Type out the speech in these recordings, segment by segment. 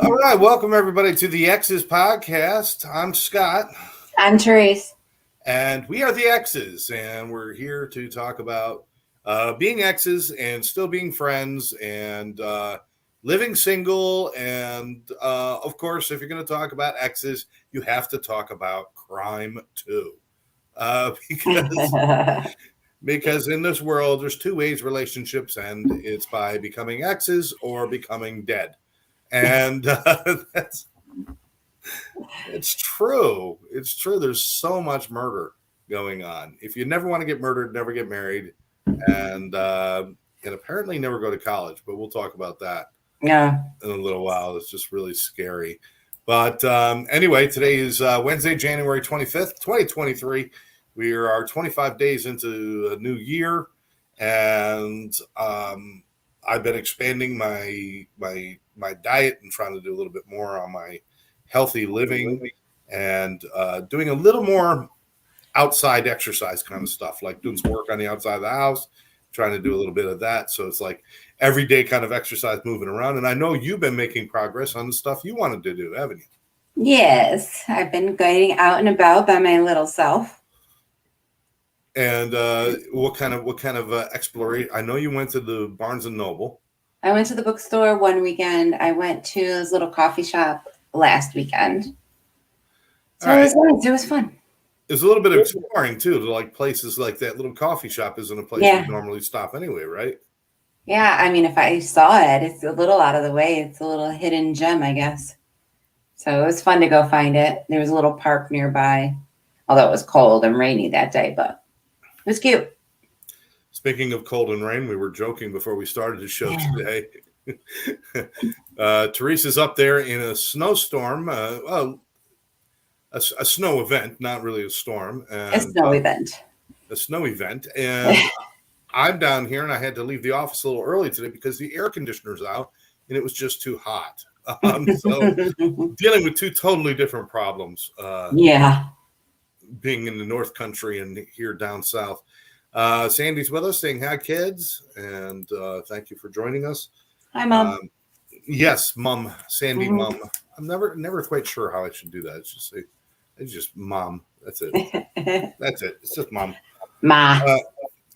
All right, welcome everybody to the Exes podcast. I'm Scott. I'm Therese. And we are the Exes, and we're here to talk about being exes and still being friends and living single. And of course, if you're going to talk about exes, you have to talk about crime too. Because in this world, there's two ways relationships end. It's by becoming exes or becoming dead. And it's true. It's true. There's so much murder going on. If you never want to get murdered, never get married, and apparently never go to college. But we'll talk about that in a little while. It's just really scary. But anyway, today is Wednesday, January 25th, 2023. We are 25 days into a new year, and I've been expanding my diet and trying to do a little bit more on my healthy living and doing a little more outside exercise kind of stuff, like doing some work on the outside of the house, trying to do a little bit of that. So it's like everyday kind of exercise, moving around. And I know you've been making progress on the stuff you wanted to do, haven't you? Yes, I've been going out and about by my little self. And what kind of exploration? I know you went to the Barnes and Noble. I went to the bookstore one weekend. I went to this little coffee shop last weekend. So it was nice. It was fun. It's a little bit of exploring too, to like places like that. Little coffee shop isn't a place you normally stop anyway, right? Yeah, I mean, if I saw it, it's a little out of the way. It's a little hidden gem, I guess. So it was fun to go find it. There was a little park nearby, although it was cold and rainy that day, but it was cute. Speaking of cold and rain, we were joking before we started the show today. Teresa's up there in a snowstorm, a snow event, not really a storm. And, a snow event. A snow event. And I'm down here, and I had to leave the office a little early today because the air conditioner's out, and it was just too hot. So dealing with two totally different problems. Being in the North Country and here down south. Sandy's with us saying hi, kids, and thank you for joining us. Hi, Mom. Yes, Mom, Sandy, Mom. I'm never quite sure how I should do that. It's just Mom. That's it. That's it. It's just Mom. Ma.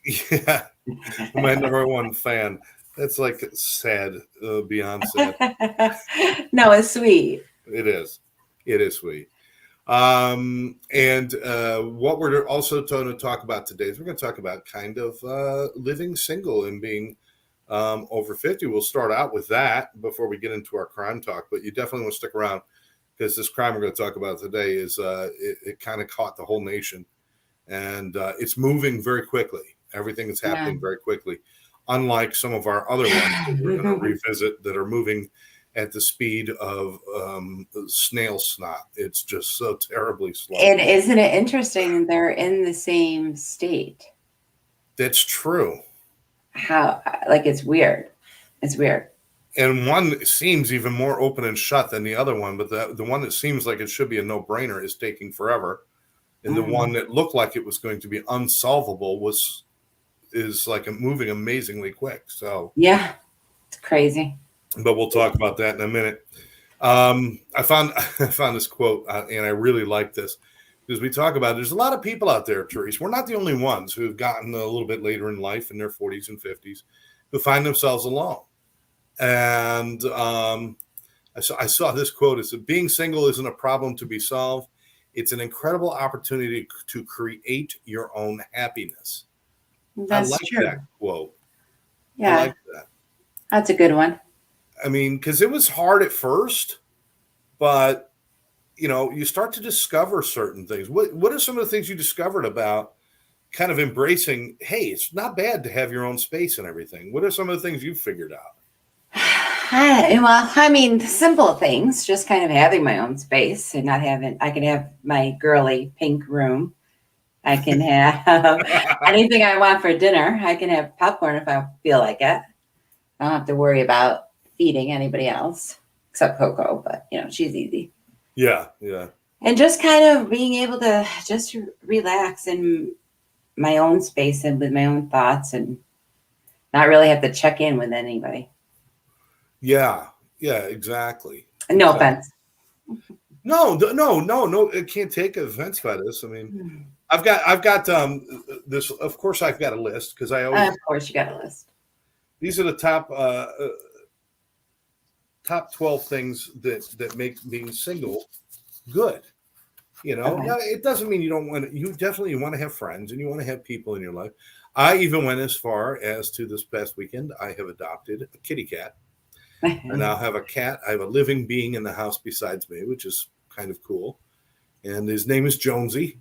Yeah, my number one fan. That's like sad, beyond sad. No, it's sweet. It is. It is sweet. And what we're also going to talk about today is we're going to talk about kind of living single and being over 50. We'll start out with that before we get into our crime talk, but you definitely want to stick around because this crime we're going to talk about today is it kind of caught the whole nation, and it's moving very quickly. Everything is happening very quickly, unlike some of our other ones that we're going to revisit that are moving at the speed of snail snot. It's just so terribly slow. And isn't it interesting? They're in the same state. That's true. How, like, it's weird. It's weird. And one seems even more open and shut than the other one, but the one that seems like it should be a no-brainer is taking forever. And the one that looked like it was going to be unsolvable is like moving amazingly quick. So yeah, it's crazy. But we'll talk about that in a minute. I found this quote, and I really like this because we talk about it. There's a lot of people out there, Therese. We're not the only ones who have gotten a little bit later in life in their 40s and 50s who find themselves alone. And I saw this quote. It said, "Being single isn't a problem to be solved. It's an incredible opportunity to create your own happiness." That's I like true. that quote. Yeah, I like that. That's a good one. I mean, because it was hard at first, but, you start to discover certain things. What are some of the things you discovered about kind of embracing, hey, it's not bad to have your own space and everything? What are some of the things you've figured out? Well, I mean, simple things, just kind of having my own space and not having, I can have my girly pink room. I can have anything I want for dinner. I can have popcorn if I feel like it. I don't have to worry about feeding anybody else except Coco, but she's easy. Yeah. And just kind of being able to just relax in my own space and with my own thoughts and not really have to check in with anybody. Yeah, exactly. No offense. No. It can't take offense by this. I mean, I've got this. Of course, I've got a list because I always. Of course, you got a list. These are the top 12 things that make being single good. You know, Okay. now, it doesn't mean you don't want to. You definitely want to have friends and you want to have people in your life. I even went as far as to this past weekend. I have adopted a kitty cat. I now have a cat. I have a living being in the house besides me, which is kind of cool. And his name is Jonesy.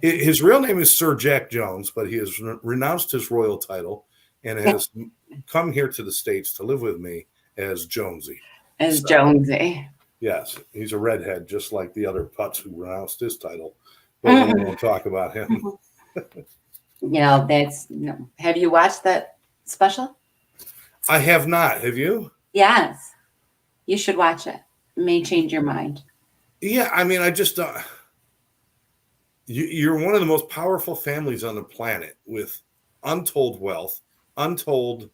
His real name is Sir Jack Jones, but he has renounced his royal title and has come here to the States to live with me as Jonesy. As Jonesy. Yes, he's a redhead, just like the other putz who renounced his title. But we won't talk about him. Have you watched that special? I have not. Have you? Yes. You should watch it. It may change your mind. Yeah, I mean, I just you're one of the most powerful families on the planet with untold wealth, untold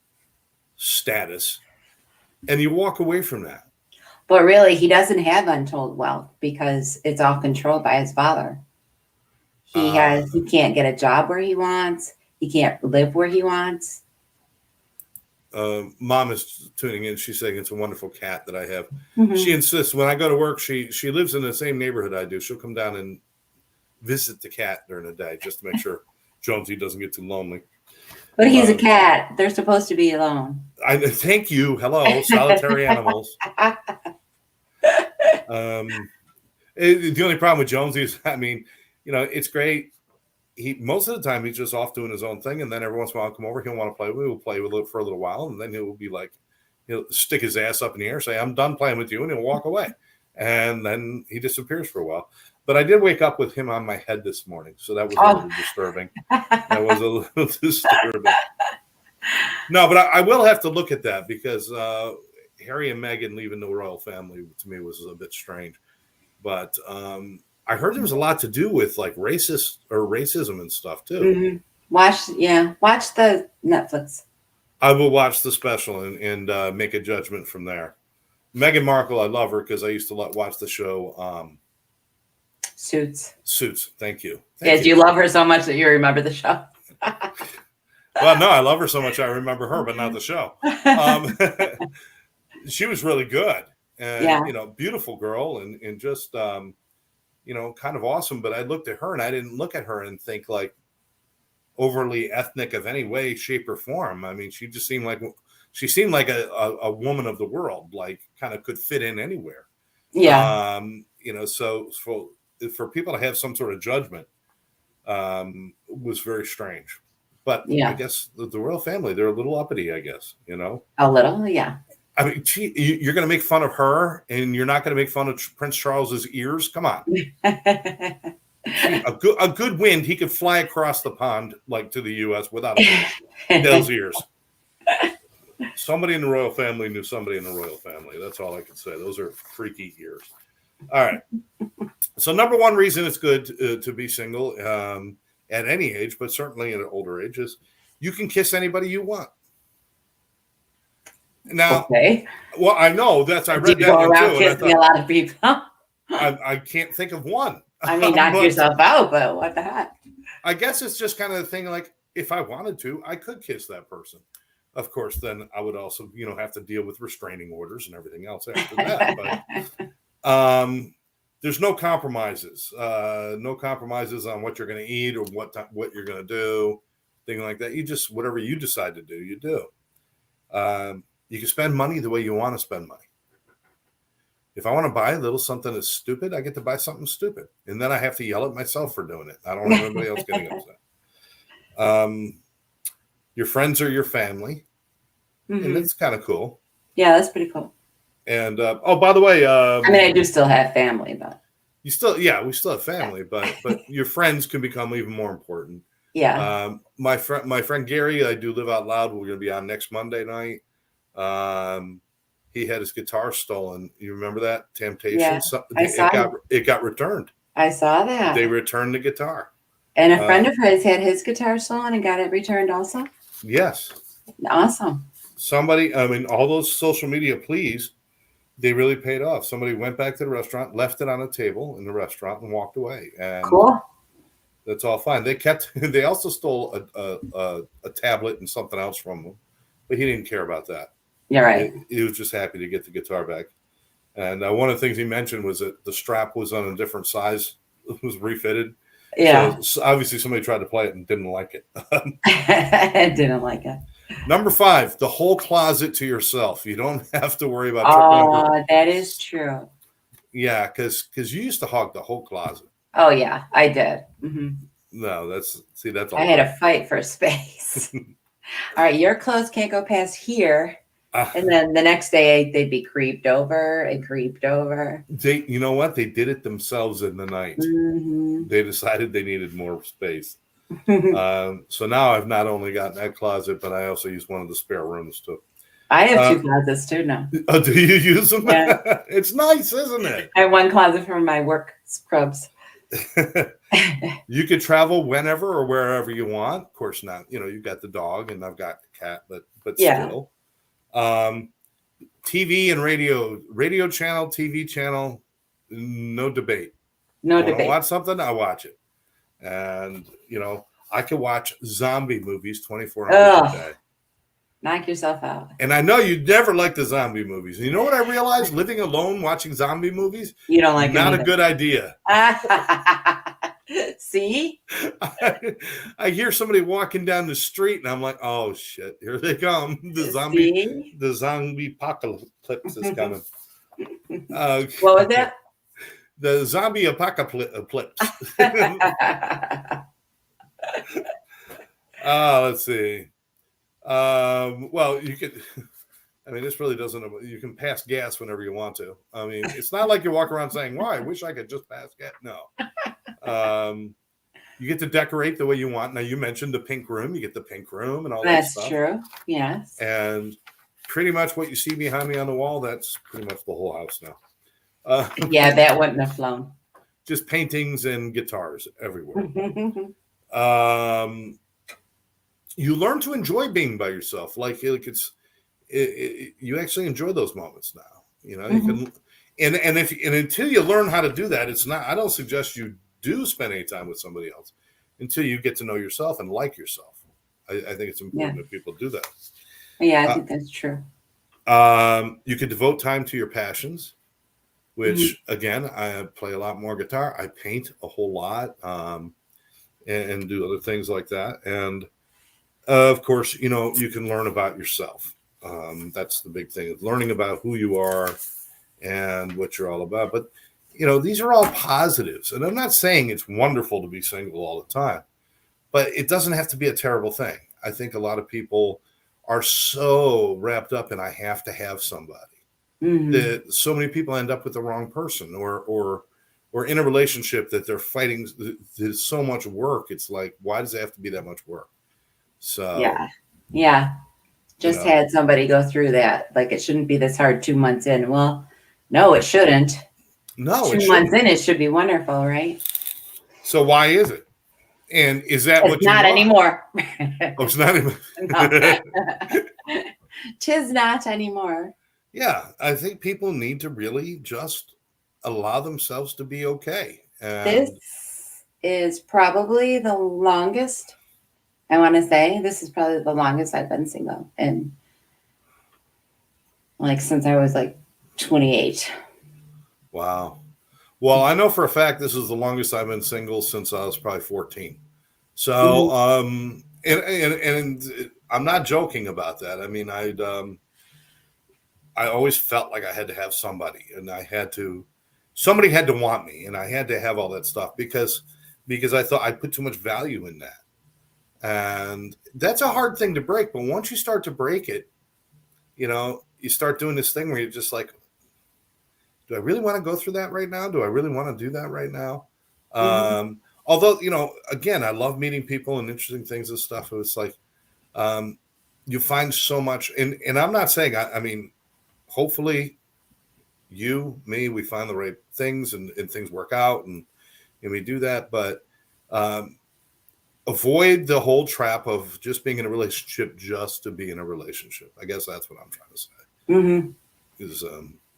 status, and you walk away from that. But really, he doesn't have untold wealth because it's all controlled by his father. He can't get a job where he wants. He can't live where he wants. Mom is tuning in. She's saying it's a wonderful cat that I have. Mm-hmm. She insists when I go to work, she lives in the same neighborhood I do. She'll come down and visit the cat during the day just to make sure Jonesy doesn't get too lonely. But he's a cat. They're supposed to be alone. Thank you. Hello, solitary animals. The only problem with Jonesy is, I mean, it's great. Most of the time he's just off doing his own thing, and then every once in a while I'll come over. He'll want to play with me. We'll play with it for a little while, and then he'll be like, he'll stick his ass up in the air, say, "I'm done playing with you," and he'll walk away, and then he disappears for a while. But I did wake up with him on my head this morning, so that was a little disturbing. That was a little disturbing. No, but I will have to look at that because Harry and Meghan leaving the royal family to me was a bit strange. But I heard there was a lot to do with like racism and stuff too. Mm-hmm. Watch the Netflix. I will watch the special and make a judgment from there. Meghan Markle, I love her because I used to watch the show Suits. Thank you. Yes, you love her so much that you remember the show. Well, no, I love her so much I remember her, but not the show. She was really good, and beautiful girl, and just kind of awesome. But I looked at her, and I didn't look at her and think like overly ethnic of any way, shape, or form. I mean, she just seemed like a woman of the world, like kind of could fit in anywhere. Yeah. So for people to have some sort of judgment was very strange. But I guess the royal family, they're a little uppity, I guess, A little, yeah. I mean, you're going to make fun of her and you're not going to make fun of Prince Charles's ears? Come on. A good wind, he could fly across the pond like to the U.S. without those ears. Somebody in the royal family knew somebody in the royal family. That's all I can say. Those are freaky ears. All right. So number one reason it's good to be single at any age, but certainly at an older age, is you can kiss anybody you want. Now, well, I know I read that one too. Kissing a lot of people. I can't think of one. I mean, knock yourself out, but what the heck? I guess it's just kind of the thing. Like, if I wanted to, I could kiss that person. Of course, then I would also, have to deal with restraining orders and everything else after that. But there's no compromises. No compromises on what you're going to eat or what you're going to do, thing like that. You just, whatever you decide to do, you do. You can spend money the way you want to spend money. If I want to buy a little something that's stupid, I get to buy something stupid. And then I have to yell at myself for doing it. I don't want anybody else getting upset. Your friends are your family. Mm-hmm. And that's kind of cool. Yeah, that's pretty cool. And, by the way. I do still have family, but. We still have family, but your friends can become even more important. Yeah. My friend Gary, I do live out loud. We're going to be on next Monday night. He had his guitar stolen. You remember that? Temptation? Yeah, it got returned. I saw that. They returned the guitar. And a friend of his had his guitar stolen and got it returned also? Yes. Awesome. Somebody, all those social media, please They really paid off. Somebody went back to the restaurant, left it on a table in the restaurant, and walked away. And Cool. that's all fine. They kept. They also stole a tablet and something else from him, but he didn't care about that. You're right. He was just happy to get the guitar back. And one of the things he mentioned was that the strap was on a different size. It was refitted. Yeah. So obviously somebody tried to play it and didn't like it. I didn't like it. Number 5, the whole closet to yourself. You don't have to worry about Oh, that is true. Yeah, because you used to hog the whole closet. Oh, yeah, I did. Mm-hmm. No, that's I had a fight for space. All right, your clothes can't go past here. And then the next day they'd be creeped over and creeped over. You know what? They did it themselves in the night. Mm-hmm. They decided they needed more space. So now I've not only got that closet, but I also use one of the spare rooms too. I have 2 closets too now. Oh, do you use them? Yeah. It's nice, isn't it? I have 1 closet for my work scrubs. You could travel whenever or wherever you want. Of course not. You've got the dog and I've got the cat, but Yeah. still. TV and radio channel, TV channel, no debate. No When debate. I watch something, I watch it. And, I could watch zombie movies 24 hours a day. Knock yourself out. And I know you'd never like the zombie movies. You know what I realized? Living alone watching zombie movies? You don't like Not it a good idea. See? I hear somebody walking down the street and I'm like, oh shit, here they come. The zombie apocalypse is coming. What was that? The zombie apocalypse. Let's see. Well, you could. This really doesn't. You can pass gas whenever you want to. It's not like you walk around saying, "Well, I wish I could just pass gas." No. You get to decorate the way you want. Now, you mentioned the pink room. You get the pink room and all that stuff. That's true. Yes. And pretty much what you see behind me on the wall, that's pretty much the whole house now. Yeah, that wouldn't have flown. Just paintings and guitars everywhere. You learn to enjoy being by yourself. You actually enjoy those moments now. You can, and until you learn how to do that, it's not. I don't suggest you do spend any time with somebody else until you get to know yourself and like yourself. I think it's important that people do that. Yeah, I think that's true. You could devote time to your passions, which again, I play a lot more guitar. I paint a whole lot, and do other things like that. And of course, you can learn about yourself. That's the big thing, is learning about who you are and what you're all about. But, these are all positives. And I'm not saying it's wonderful to be single all the time, but it doesn't have to be a terrible thing. I think a lot of people are so wrapped up in I have to have somebody. That so many people end up with the wrong person or in a relationship that they're fighting. There's so much work. It's like, why does it have to be that much work? So yeah. Just had somebody go through that. Like, it shouldn't be this hard 2 months in. Well, no, it shouldn't. No, 2 months in, it should be wonderful, right? So why is it? And is that what you want? Anymore. Oh, it's not anymore. No. Tis not anymore. Yeah, I think people need to really just allow themselves to be okay. This is probably the longest. I want to say this is probably the longest I've been single, and since I was 28. Wow. Well, I know for a fact this is the longest I've been single since I was probably 14. So, and I'm not joking about that. I always felt like I had to have somebody, and somebody had to want me, and I had to have all that stuff because I thought I put too much value in that. And that's a hard thing to break. But once you start to break it, you start doing this thing where you're just like, do I really want to go through that right now? Do I really want to do that right now? Although, again, I love meeting people and interesting things and stuff. It's like, you find so much. And I'm not saying, hopefully me, we find the right things and things work out and we do that. But, avoid the whole trap of just being in a relationship just to be in a relationship. I guess that's what I'm trying to say.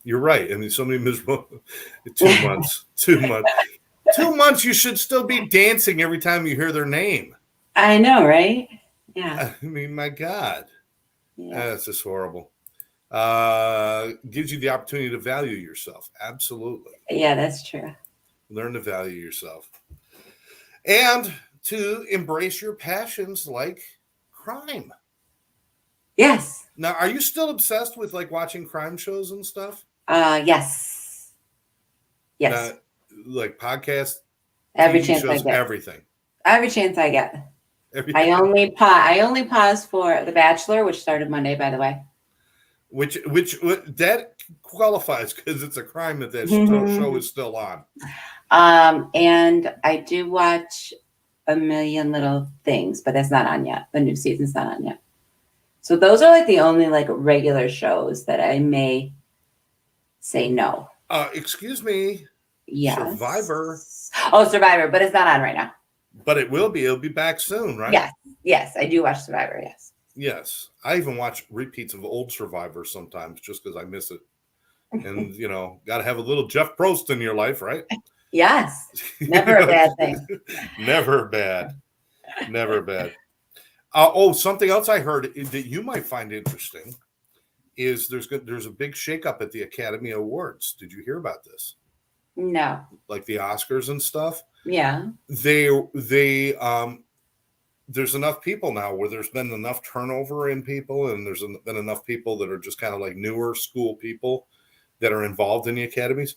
You're right. I mean, so many miserable 2 months. 2 months. 2 months. You should still be dancing every time you hear their name. I know, right? Yeah. I mean, my God, Yeah. that's just horrible. Gives you the opportunity to value yourself. Absolutely. Yeah, that's true. Learn to value yourself. And to embrace your passions like crime. Yes. Now, are you still obsessed with like watching crime shows and stuff? Yes. Yes. Now, like podcasts, Every TV chance I shows, get. everything. Every chance I get. Everything. I only pause for The Bachelor, which started Monday, by the way. Which that qualifies because it's a crime that show is still on. And I do watch A Million Little Things, but that's not on yet. The new season's not on yet. So those are like the only like regular shows that I may say no. Excuse me. Yes. Survivor. Oh, Survivor, but it's not on right now. But it will be. It'll be back soon, right? Yes. Yes, I do watch Survivor, yes. Yes. I even watch repeats of old Survivor sometimes just because I miss it. And, got to have a little Jeff Probst in your life, right? Yes. Never a bad thing. Never bad. Never bad. Something else I heard that you might find interesting is there's a big shakeup at the Academy Awards. Did you hear about this? No. Like the Oscars and stuff? Yeah. There's enough people now where there's been enough turnover in people, and there's been enough people that are just kind of like newer school people that are involved in the academies.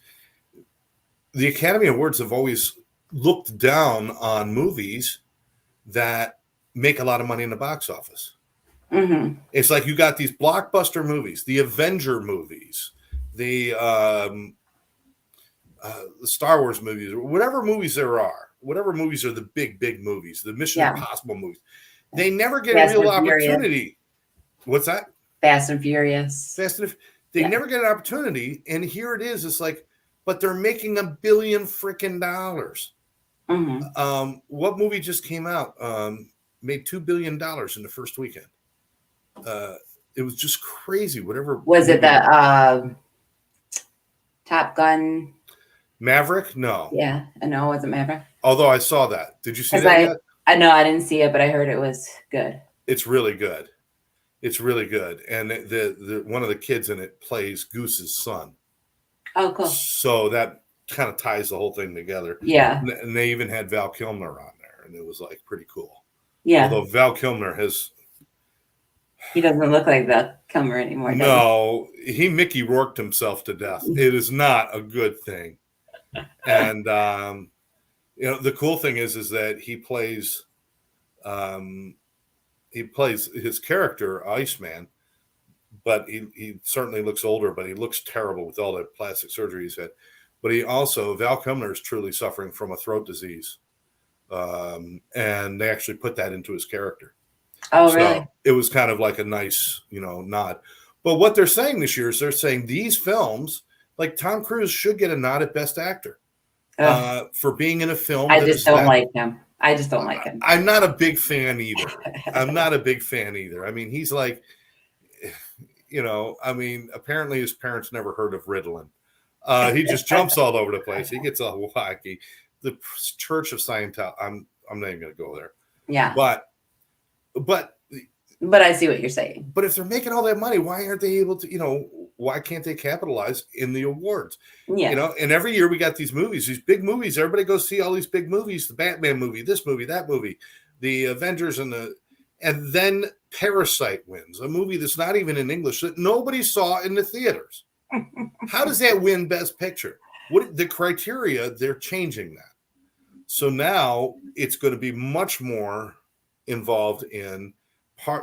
The Academy Awards have always looked down on movies that make a lot of money in the box office. Mm-hmm. It's like you got these blockbuster movies, the Avenger movies, the Star Wars movies, whatever movies there are, whatever movies are the big movies, the Mission Impossible movies. They never get a real opportunity. What's that? Fast and Furious. They never get an opportunity, and here it is. It's like, but they're making $1 billion freaking dollars. Mm-hmm. What movie just came out? Made $2 billion in the first weekend. It was just crazy. Whatever was it the Top Gun? Maverick? No. Yeah, I know it wasn't Maverick. Although I saw that. Did you see that yet? I know I didn't see it, but I heard it was good. It's really good. It's really good. And the one of the kids in it plays Goose's son. Oh, cool. So that kind of ties the whole thing together. Yeah. And they even had Val Kilmer on there, and it was like pretty cool. Yeah. Although Val Kilmer he doesn't look like Val Kilmer anymore. No, he Mickey Rourked himself to death. It is not a good thing. And the cool thing is that he plays his character Iceman, but he certainly looks older, but he looks terrible with all the plastic surgery he's had. But Val Kilmer is truly suffering from a throat disease. And they actually put that into his character. Oh, really? So it was kind of like a nice, nod. But what they're saying this year is they're saying these films, like Tom Cruise, should get a nod at Best Actor for being in a film. I just don't like him. I'm not a big fan either. I mean, he's like, apparently his parents never heard of Ritalin. He just jumps all over the place. He gets all wacky. The Church of Scientology. I'm not even going to go there. Yeah. But I see what you're saying. But if they're making all that money, why aren't they able to, why can't they capitalize in the awards? Yeah. And every year we got these movies, these big movies. Everybody goes see all these big movies, the Batman movie, this movie, that movie, the Avengers, and then Parasite wins, a movie that's not even in English that nobody saw in the theaters. How does that win Best Picture? What the criteria? They're changing that. So now it's going to be much more involved in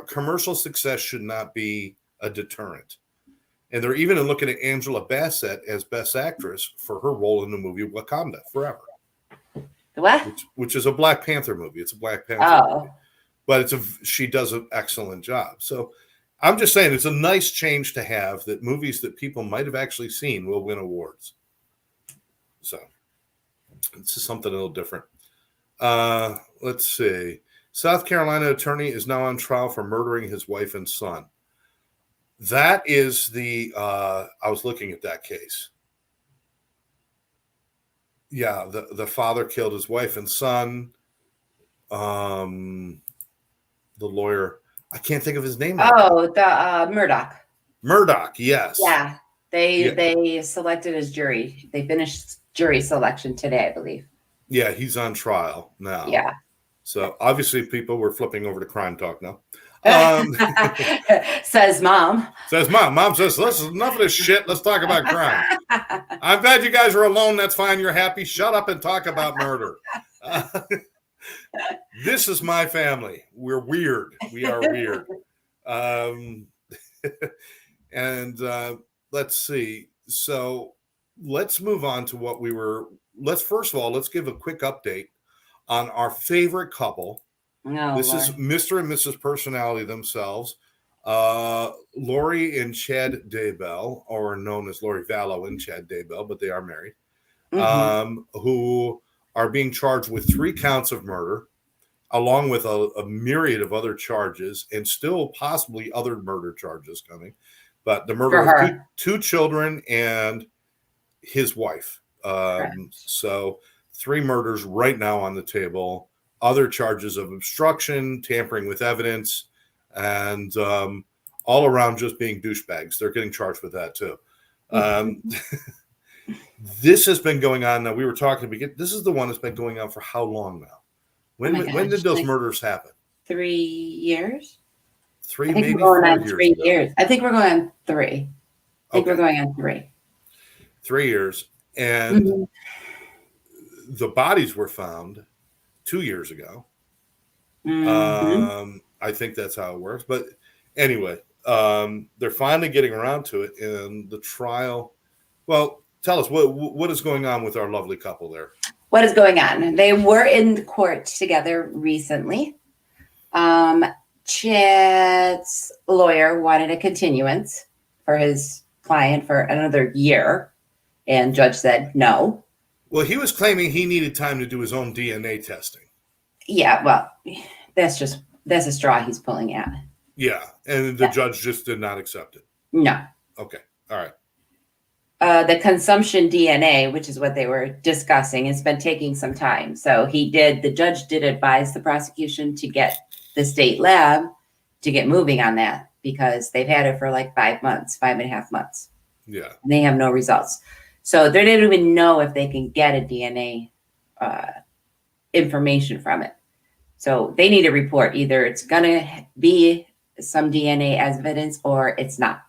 commercial success should not be a deterrent. And they're even looking at Angela Bassett as Best Actress for her role in the movie Wakanda Forever. What? Which is a Black Panther movie. It's a Black Panther movie. But she does an excellent job. So I'm just saying it's a nice change to have that movies that people might have actually seen will win awards. So it's just something a little different. Let's see. South Carolina attorney is now on trial for murdering his wife and son. That is I was looking at that case. Yeah, the father killed his wife and son. The lawyer, I can't think of his name right now. Oh, the Murdoch. Murdoch, yes. Yeah, they Yeah, they selected his jury. They finished jury selection today, I believe. yeah, he's on trial now. Yeah. So obviously people were flipping over to crime talk now. Um, Says mom. says mom. Mom says, listen, enough of this shit. Let's talk about crime. I'm glad you guys are alone. That's fine. You're happy. Shut up and talk about murder. This is my family. We're weird. We are weird. And let's see. So let's move on to what we were. First of all, let's give a quick update on our favorite couple. Oh, This is Lord. Mr. and Mrs. Personality themselves. Lori and Chad Daybell, or known as Lori Vallow and Chad Daybell, but they are married, who are being charged with 3 counts of murder, along with a myriad of other charges, and still possibly other murder charges coming. But the murder of two children and his wife. So 3 murders right now on the table. Other charges of obstruction, tampering with evidence, and all around just being douchebags. They're getting charged with that too. This has been going on now. We were talking. This is the one that's been going on for how long now? When did those murders happen? 3 years. 3, I think maybe we're going 4 on years 3 ago. years. I think we're going on 3. I think we're going on 3. 3 years, and the bodies were found 2 years ago. I think that's how it works. But anyway, they're finally getting around to it, and the trial. Well, tell us what is going on with our lovely couple there. What is going on? They were in court together recently. Chad's lawyer wanted a continuance for his client for another year, and judge said no. Well, he was claiming he needed time to do his own DNA testing. Yeah, well, that's a straw he's pulling at. Yeah, and the judge just did not accept it. No. Okay, all right. The consumption DNA, which is what they were discussing, has been taking some time. So the judge did advise the prosecution to get the state lab to get moving on that, because they've had it for like 5 months, 5.5 months. Yeah. And they have no results. So they don't even know if they can get a DNA information from it. So they need a report. Either it's going to be some DNA as evidence or it's not.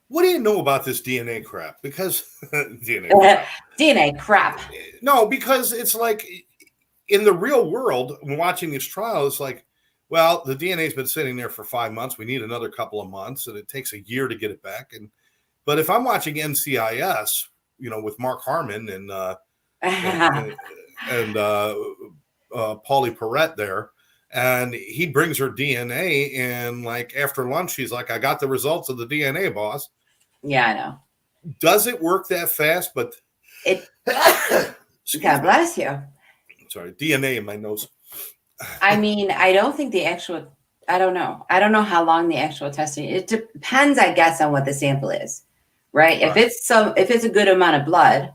What do you know about this DNA crap? Because DNA crap. No, because it's like in the real world, watching this trial, it's like, well, the DNA's been sitting there for 5 months. We need another couple of months, and it takes a year to get it back. But if I'm watching NCIS, with Mark Harmon and Paulie Perrette there, and he brings her DNA, and like after lunch, he's like, I got the results of the DNA, boss. Yeah, I know. Does it work that fast? But God bless you. Sorry, DNA in my nose. I mean, I don't think I don't know. I don't know how long the actual testing. It depends, I guess, on what the sample is, right? If it's a good amount of blood,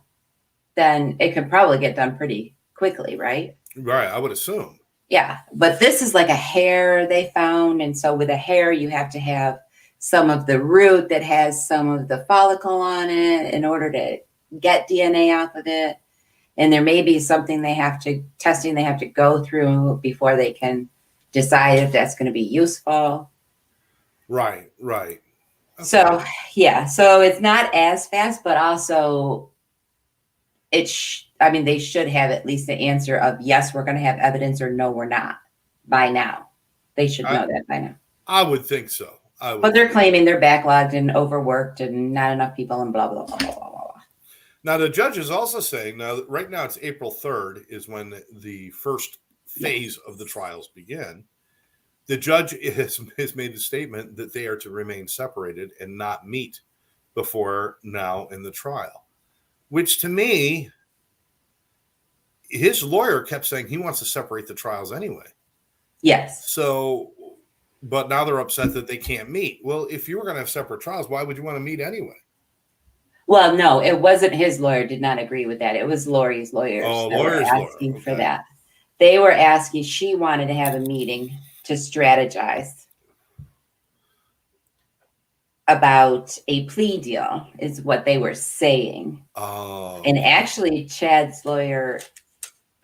then it could probably get done pretty quickly, right? Right, I would assume. Yeah, but this is like a hair they found, and so with a hair, you have to have some of the root that has some of the follicle on it in order to get DNA off of it. And there may be something they have to go through before they can decide if that's going to be useful. Right. Okay. So, yeah. So it's not as fast, but also they should have at least the answer of yes, we're going to have evidence, or no, we're not by now. They should know that by now. I would think so. But they're claiming they're backlogged and overworked and not enough people and blah, blah, blah, blah, blah, blah. Now, the judge is also saying, right now it's April 3rd is when the first phase of the trials begin. The judge has made the statement that they are to remain separated and not meet before now in the trial, which to me, his lawyer kept saying he wants to separate the trials anyway. Yes. So but now they're upset that they can't meet. Well, if you were going to have separate trials, why would you want to meet anyway? Well, no, it wasn't his lawyer did not agree with that. It was Lori's lawyers Oh, that were lawyer's lawyer. asking Okay. for that. They were asking, she wanted to have a meeting to strategize about a plea deal, is what they were saying. Oh. And actually, Chad's lawyer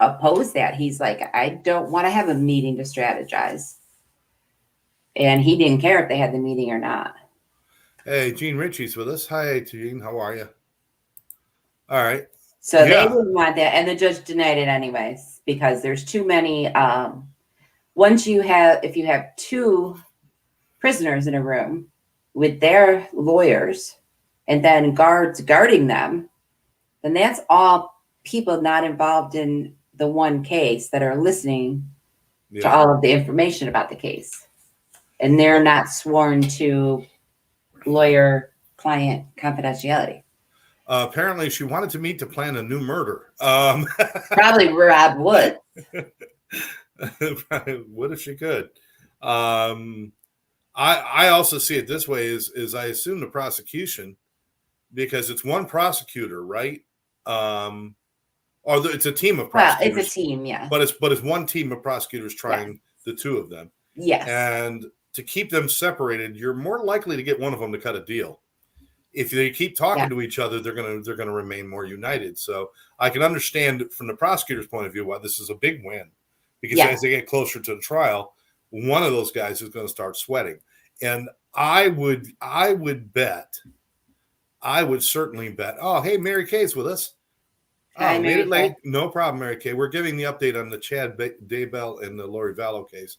opposed that. He's like, I don't want to have a meeting to strategize. And he didn't care if they had the meeting or not. Hey, Gene Ritchie's with us. Hi, Gene. How are you? All right. So they didn't want that. And the judge denied it anyways, because there's too many. If you have two prisoners in a room with their lawyers and then guards guarding them, then that's all people not involved in the one case that are listening to all of the information about the case. And they're not sworn to lawyer-client confidentiality. Apparently, she wanted to meet to plan a new murder. Probably Rob would. What if she could? I also see it this way: is I assume the prosecution, because it's one prosecutor, right? It's a team of prosecutors. Well, it's a team, yeah. But it's one team of prosecutors trying the two of them. Yes. And to keep them separated, you're more likely to get one of them to cut a deal. If they keep talking to each other, they're gonna remain more united. So I can understand from the prosecutor's point of view why this is a big win, because as they get closer to the trial, one of those guys is going to start sweating. And I would certainly bet. Oh, hey, Mary Kay's with us. Hi, made it late. No problem, Mary Kay. We're giving the update on the Chad Daybell and the Lori Vallow case.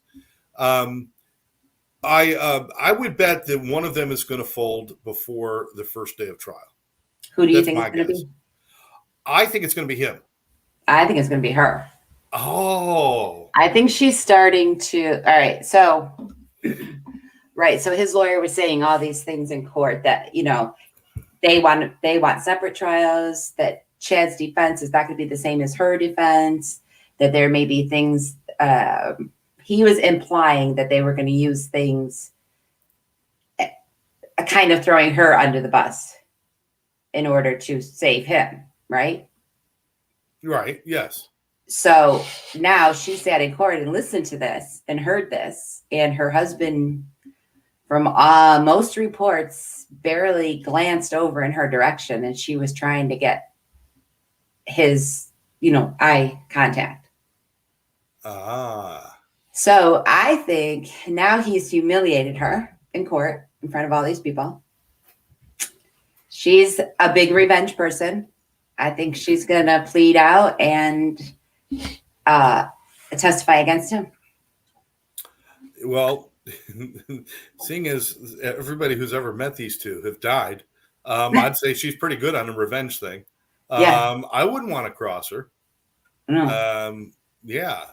I would bet that one of them is going to fold before the first day of trial. Who do you think it's going to be? I think it's going to be him. I think it's going to be her. Oh. I think she's starting to. All right. So, So his lawyer was saying all these things in court that, they want separate trials, that Chad's defense is not going to be the same as her defense, that there may be things. He was implying that they were going to use things, kind of throwing her under the bus in order to save him, right? Right, yes. So now she sat in court and listened to this and heard this, and her husband, from most reports, barely glanced over in her direction, and she was trying to get his, eye contact. So I think now he's humiliated her in court in front of all these people. She's a big revenge person. I think she's going to plead out and testify against him. Well, seeing as everybody who's ever met these two have died, I'd say she's pretty good on the revenge thing. I wouldn't want to cross her. No. Yeah.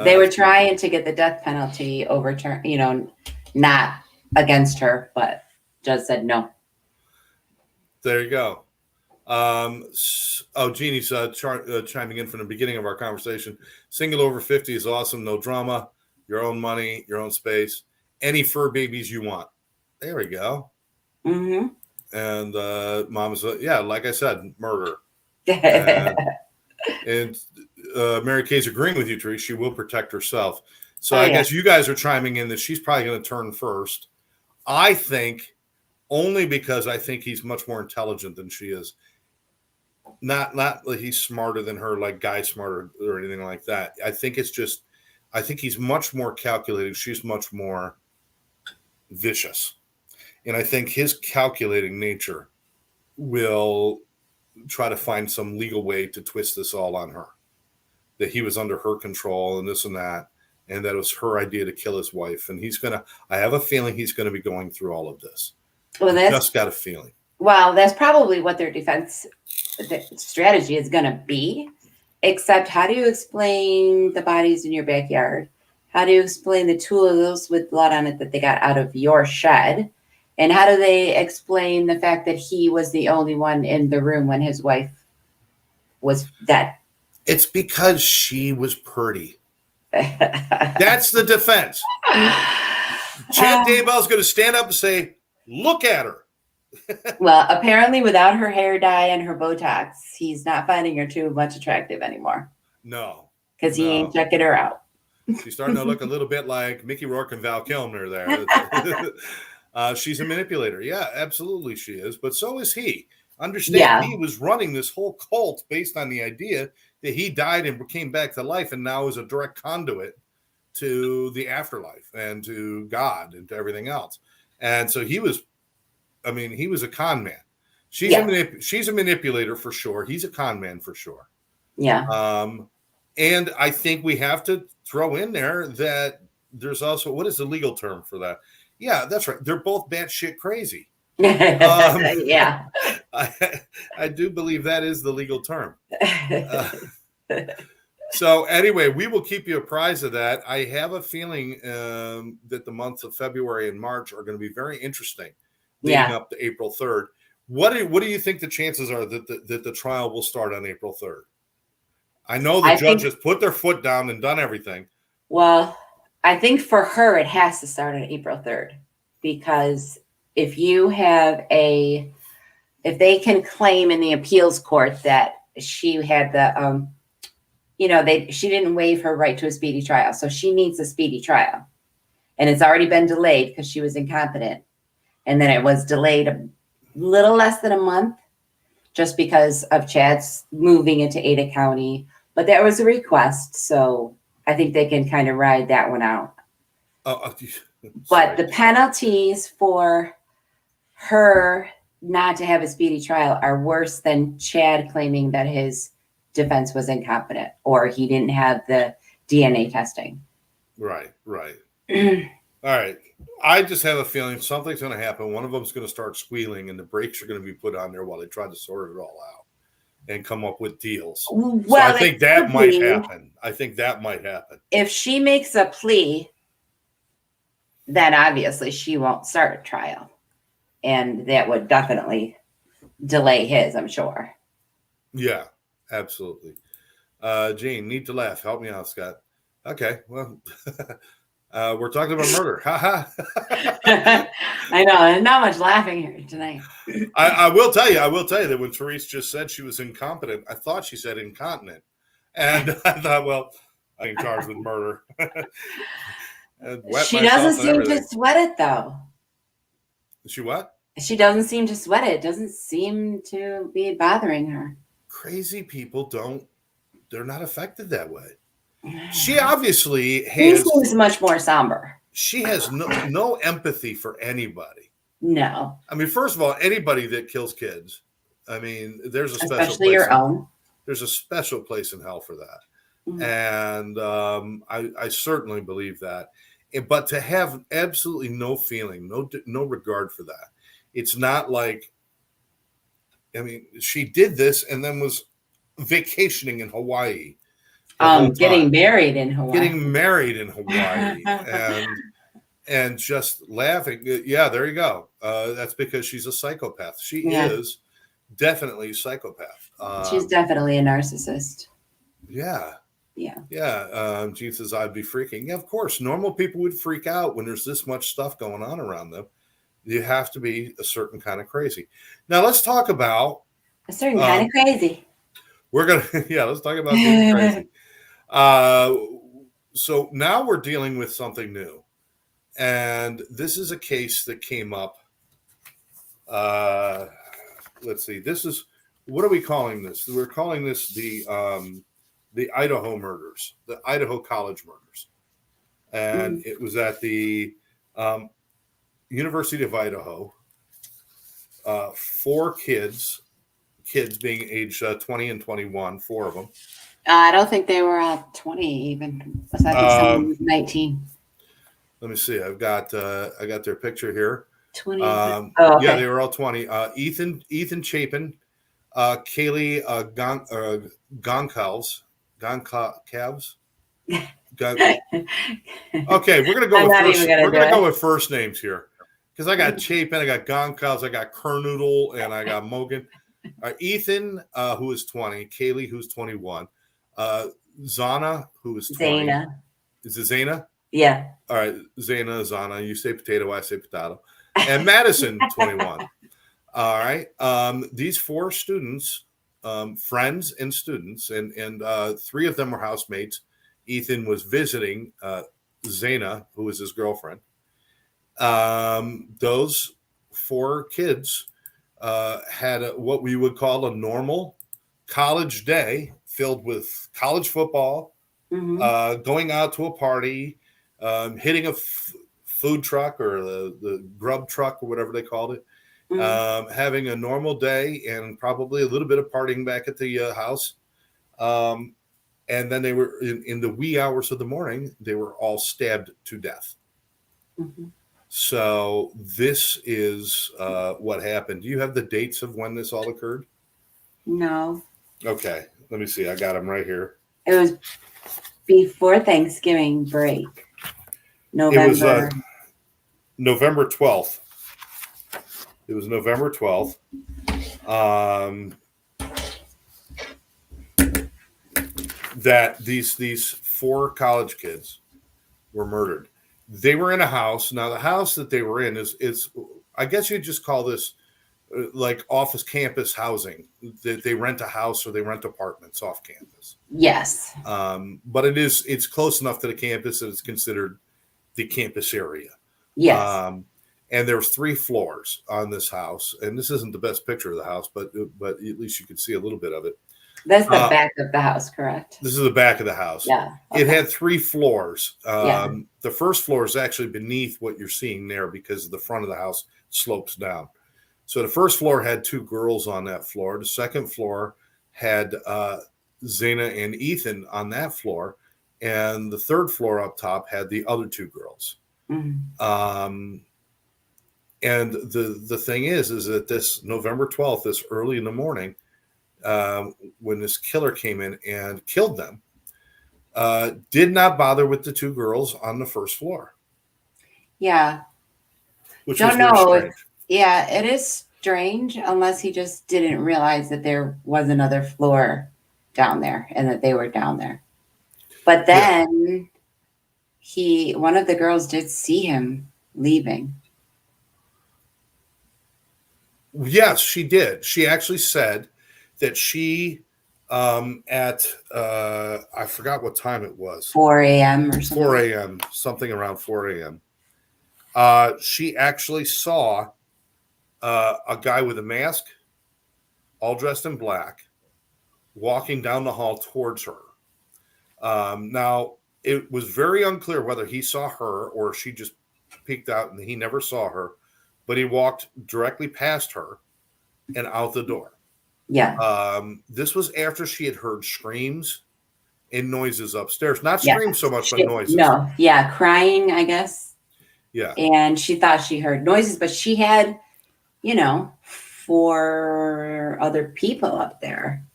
They were trying to get the death penalty overturned, not against her, but judge said no. There you go. Jeannie's chiming in from the beginning of our conversation. Single over 50 is awesome. No drama. Your own money, your own space. Any fur babies you want. There we go. Mm-hmm. And Mama's, like I said, murder. And Mary Kay's agreeing with you, Therese. She will protect herself. So I guess you guys are chiming in that she's probably going to turn first. I think only because I think he's much more intelligent than she is. Not like he's smarter than her, like Guy's smarter or anything like that. I think he's much more calculating. She's much more vicious. And I think his calculating nature will try to find some legal way to twist this all on her. That he was under her control and this and that. And that it was her idea to kill his wife. And I have a feeling he's going to be going through all of this. Well, just got a feeling. Well, that's probably what their defense strategy is going to be. Except, how do you explain the bodies in your backyard? How do you explain the tools with blood on it that they got out of your shed? And how do they explain the fact that he was the only one in the room when his wife was dead? It's because she was pretty. That's the defense. Chad Daybell's going to stand up and say, "Look at her." Well, apparently without her hair dye and her Botox, he's not finding her too much attractive anymore. No. Because he ain't checking her out. She's starting to look a little bit like Mickey Rourke and Val Kilmer there. She's a manipulator. Yeah, absolutely she is. But so is he. Understand, he was running this whole cult based on the idea that he died and came back to life and now is a direct conduit to the afterlife and to God and to everything else. And so he was a con man. She's a manipulator for sure. He's a con man for sure. Yeah. And I think we have to throw in there that there's also, what is the legal term for that? Yeah, that's right. They're both batshit crazy. Yeah. I do believe that is the legal term. So anyway, we will keep you apprised of that. I have a feeling that the months of February and March are going to be very interesting leading up to April 3rd. What do you think the chances are that the trial will start on April 3rd? I know the judge has put their foot down and done everything. Well, I think for her, it has to start on April 3rd, because if they can claim in the appeals court that she had the, she didn't waive her right to a speedy trial. So she needs a speedy trial, and it's already been delayed because she was incompetent. And then it was delayed a little less than a month just because of Chad's moving into Ada County. But that was a request, so I think they can kind of ride that one out. But the penalties for her not to have a speedy trial are worse than Chad claiming that his defense was incompetent or he didn't have the DNA testing. Right. All right. I just have a feeling something's going to happen. One of them's going to start squealing and the brakes are going to be put on there while they try to sort it all out and come up with deals. Well, so I think that might happen. If she makes a plea, then obviously she won't start a trial. And that would definitely delay his, I'm sure. Yeah, absolutely. Gene, need to laugh. Help me out, Scott. Okay, well, we're talking about murder. I know, not much laughing here tonight. I will tell you that when Therese just said she was incompetent, I thought she said incontinent. And I thought, well, I'm being charged with murder. She doesn't seem to sweat it, though. She what? She doesn't seem to sweat it. It doesn't seem to be bothering her. Crazy people they're not affected that way. She obviously has. He seems much more somber. She has no empathy for anybody. No. I mean, first of all, anybody that kills kids, I mean, there's a special especially place your own. There's a special place in hell for that. Mm-hmm. And I certainly believe that. But to have absolutely no feeling, no regard for that. It's not like, I mean, she did this and then was vacationing in Hawaii. Getting married in Hawaii. and just laughing. Yeah, there you go. That's because she's a psychopath. She is definitely a psychopath. She's definitely a narcissist. Yeah. Gene says, I'd be freaking. Yeah, of course. Normal people would freak out when there's this much stuff going on around them. You have to be a certain kind of crazy. Now let's talk about a certain kind of crazy. Let's talk about being crazy. So now we're dealing with something new. And this is a case that came up. Let's see. This is, what are we calling this? We're calling this the Idaho murders, the Idaho College murders. And it was at the University of Idaho. 4 kids being age 20 and 21, 4 of them. I don't think they were 20 even. I think someone was 19. Let me see. I got their picture here. 20. Okay. Yeah, they were all 20. Ethan Chapin, Kaylee Goncalves. Okay, we're gonna go with first names here because I got Chapin, I got Goncalves, I got Kernoodle, and I got Mogan. Ethan, who is 20, Kaylee, who's 21, Zana, who is 20. Zana. Is it Zana? Yeah. All right, Zana, Zana, you say potato, I say potato. And Madison, 21. All right. These four students, friends and students, and three of them were housemates. Ethan was visiting Zana, who was his girlfriend. Those four kids had what we would call a normal college day filled with college football, going out to a party, hitting a food truck or the grub truck or whatever they called it, having a normal day and probably a little bit of partying back at the house. And then they were in the wee hours of the morning, they were all stabbed to death. So this is what happened. Do you have the dates of when this all occurred? No. Okay, let me see. I got them right here. It was before Thanksgiving break. November. It was November 12th. It was November 12th. That these four college kids were murdered. They were in a house. Now the house that they were in is I guess you'd just call this like office campus housing. They rent a house or they rent apartments off campus. Yes. But it's close enough to the campus that it's considered the campus area. Yes. And there's 3 floors on this house, and this isn't the best picture of the house, but at least you can see a little bit of it. That's the back of the house, correct? This is the back of the house. Yeah. Okay. It had 3 floors. Yeah. The first floor is actually beneath what you're seeing there because the front of the house slopes down. So the first floor had 2 girls on that floor. The second floor had Zana and Ethan on that floor. And the third floor up top had the other 2 girls. And the thing is that this November 12th, this early in the morning, when this killer came in and killed them, did not bother with the 2 girls on the first floor. Yeah. Which was very strange. Yeah, it is strange unless he just didn't realize that there was another floor down there and that they were down there. But then one of the girls did see him leaving. Yes, she did. She actually said that she at I forgot what time it was. 4 a.m. or something. 4 a.m. Something around 4 a.m. She actually saw a guy with a mask, all dressed in black, walking down the hall towards her. Now, it was very unclear whether he saw her or she just peeked out and he never saw her, but he walked directly past her and out the door. Yeah. This was after she had heard screams and noises upstairs. Not screams so much, but noises. No. Yeah. Crying, I guess. Yeah. And she thought she heard noises, but she had, 4 other people up there.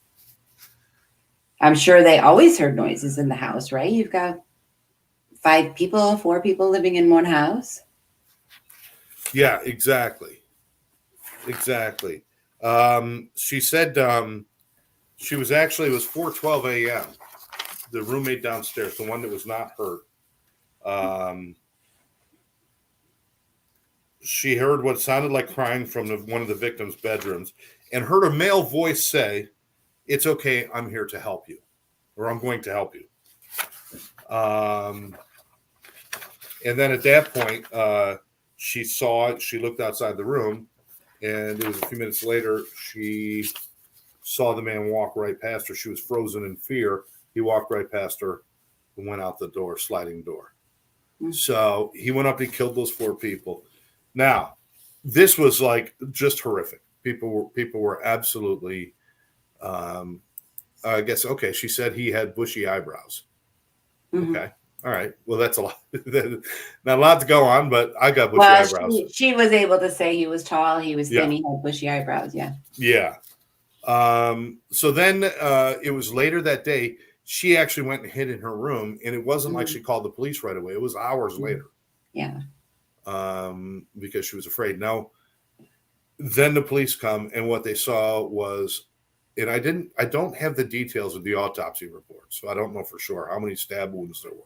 I'm sure they always heard noises in the house, right? You've got 4 people living in one house. Yeah, exactly. Exactly. She said she was actually, it was 4:12 a.m. The roommate downstairs, the one that was not hurt, she heard what sounded like crying from one of the victims' bedrooms and heard a male voice say, "It's okay, I'm here to help you," or "I'm going to help you." And then at that point, she looked outside the room, and it was a few minutes later, she saw the man walk right past her. She was frozen in fear. He walked right past her and went out the door, sliding door. Mm-hmm. So he went up and killed those 4 people. Now, this was like just horrific. People were absolutely, I guess, okay, she said he had bushy eyebrows. Mm-hmm. Okay. All right. Well, that's a lot. Not a lot to go on, but I got bushy eyebrows. She was able to say he was tall, he was thin, he had bushy eyebrows. Yeah. Yeah. So then it was later that day, she actually went and hid in her room, and it wasn't like she called the police right away. It was hours later. Yeah. Because she was afraid. Now, then the police come, and what they saw was, and I don't have the details of the autopsy report, so I don't know for sure how many stab wounds there were.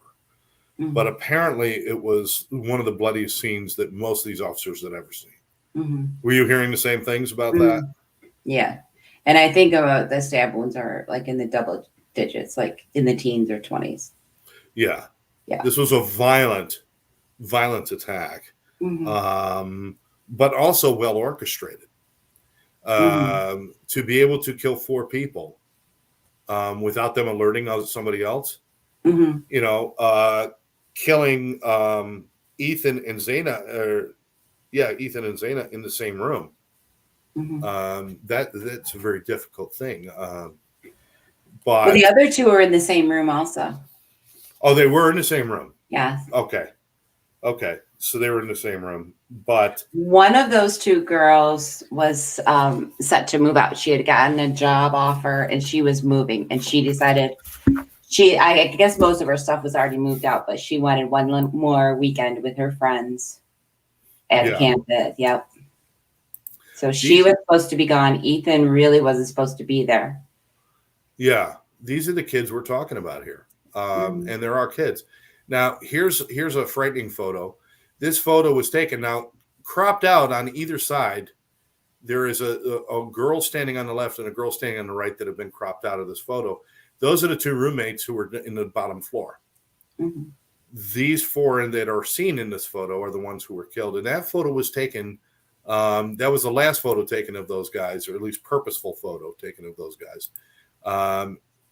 but apparently it was one of the bloodiest scenes that most of these officers had ever seen. Mm-hmm. Were you hearing the same things about Mm-hmm. that? Yeah. And I think about the stab wounds are like in the double digits, like in the teens or 20s. Yeah. Yeah. This was a violent attack, Mm-hmm. but also well orchestrated. Mm-hmm. To be able to kill 4 people without them alerting somebody else, Mm-hmm. killing Ethan and Zaina, Ethan and Zaina in the same room. Mm-hmm. That's a very difficult thing. Well, the other 2 are in the same room also. Oh, they were in the same room. Yeah. Okay. So they were in the same room, but one of those 2 girls was set to move out. She had gotten a job offer and she was moving, and she decided I guess most of her stuff was already moved out, but she wanted one more weekend with her friends at campus. Yep. So she was supposed to be gone. Ethan really wasn't supposed to be there. Yeah, these are the kids we're talking about here, and there are kids. Now, here's a frightening photo. This photo was taken now cropped out on either side. There is a girl standing on the left and a girl standing on the right that have been cropped out of this photo. Those are the 2 roommates who were in the bottom floor. Mm-hmm. These 4 that are seen in this photo are the ones who were killed. And that photo was taken. That was the last photo taken of those guys, or at least purposeful photo taken of those guys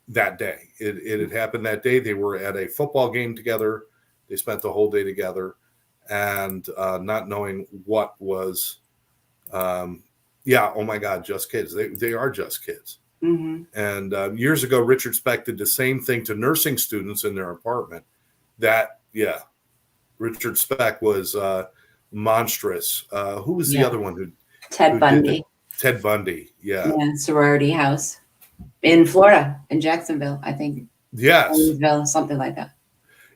that day. It had happened that day. They were at a football game together. They spent the whole day together, and not knowing what was, oh my God, just kids. They are just kids. Mm-hmm. And years ago, Richard Speck did the same thing to nursing students in their apartment. Richard Speck was monstrous. Who was the other one who? Ted Bundy. Ted Bundy, yeah. Sorority house in Florida, in Jacksonville, I think. Yes. Something like that.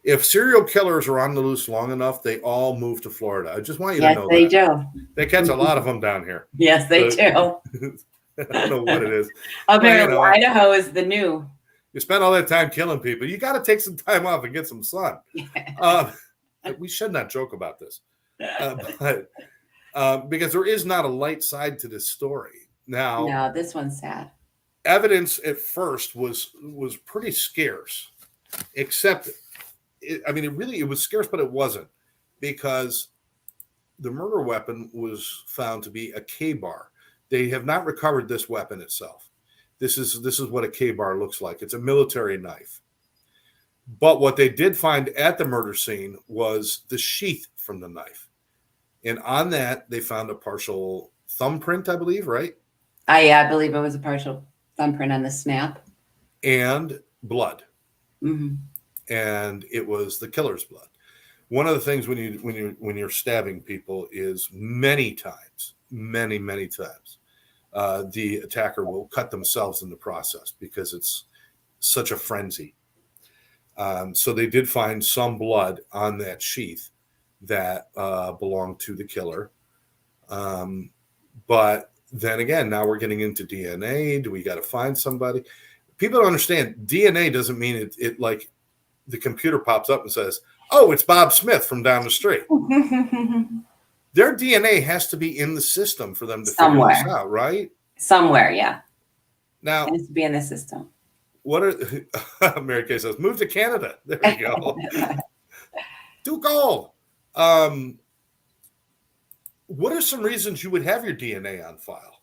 If serial killers are on the loose long enough, they all move to Florida. I just want you to know that. Yes, they do. do. They catch a lot of them down here. Yes, they do. I don't know what it is. Apparently, Idaho is the new. You spend all that time killing people. You got to take some time off and get some sun. We should not joke about this, but because there is not a light side to this story. Now, no, this one's sad. Evidence at first was pretty scarce, except, it was scarce, but it wasn't, because the murder weapon was found to be a K-bar. They have not recovered this weapon itself. This is what a K-bar looks like. It's a military knife. But what they did find at the murder scene was the sheath from the knife. And on that, they found a partial thumbprint, I believe, right? I believe it was a partial thumbprint on the snap. And blood. Mm-hmm. And it was the killer's blood. One of the things when you're stabbing people is many times, the attacker will cut themselves in the process because it's such a frenzy. So they did find some blood on that sheath that belonged to the killer. But then again, now we're getting into DNA. Do we got to find somebody? People don't understand. DNA doesn't mean it like the computer pops up and says, "Oh, it's Bob Smith from down the street." Their DNA has to be in the system for them to figure this out, right? Somewhere, yeah. Now, it has to be in the system. What are Mary Kay says? Move to Canada. There you go. Too cold. What are some reasons you would have your DNA on file?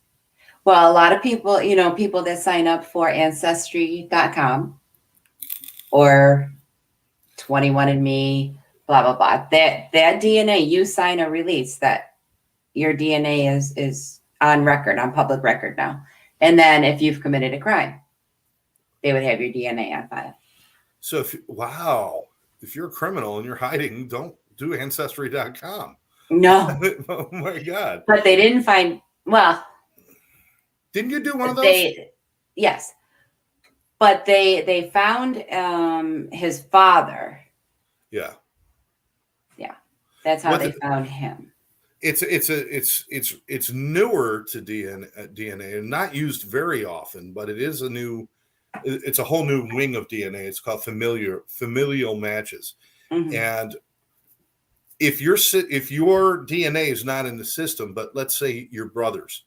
Well, a lot of people, people that sign up for Ancestry.com or 21andMe, blah, blah, blah. That DNA, you sign a release that your DNA is on record, on public record now. And then if you've committed a crime, they would have your DNA on file. So if you're a criminal and you're hiding, don't do Ancestry.com. No. Oh my God. But they didn't find, didn't you do one of those? Yes. But they found his father. Yeah. Yeah. That's how they found him. It's newer to DNA and not used very often, but it's a whole new wing of DNA. It's called familial matches. And if your DNA is not in the system, but let's say your brother's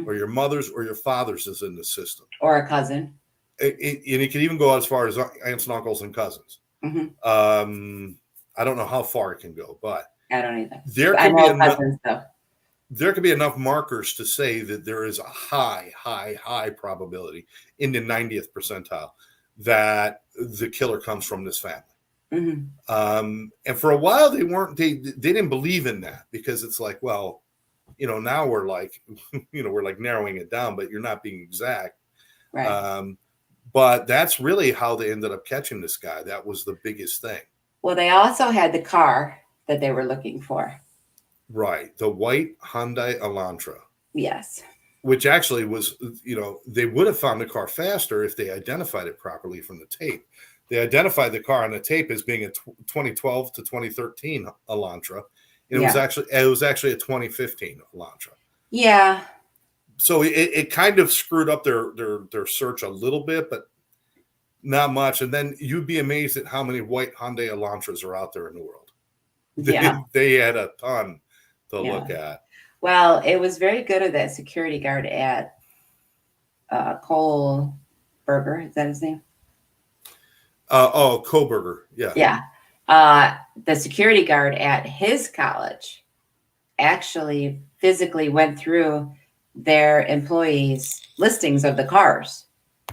or your mother's or your father's is in the system, or a cousin, and it can even go as far as aunts and uncles and cousins. I don't know how far it can go, but I don't either. There I could be know enough. cousins though. There could be enough markers to say that there is a high probability in the 90th percentile that the killer comes from this family. And for a while they didn't believe in that, because it's like, well, now we're like, we're like narrowing it down, but you're not being exact. Right. But that's really how they ended up catching this guy. That was the biggest thing. Well, they also had the car that they were looking for. Right. The white Hyundai Elantra. Yes. Which actually was, they would have found the car faster if they identified it properly from the tape. They identified the car on the tape as being a 2012 to 2013 Elantra. And it was actually a 2015 Elantra. Yeah. So it kind of screwed up their search a little bit, but not much. And then you'd be amazed at how many white Hyundai Elantras are out there in the world. They had a ton to look at. Well, it was very good of that security guard at Cole Burger. Is that his name? Koberger. Yeah. Yeah. The security guard at his college actually physically went through their employees' listings of the cars,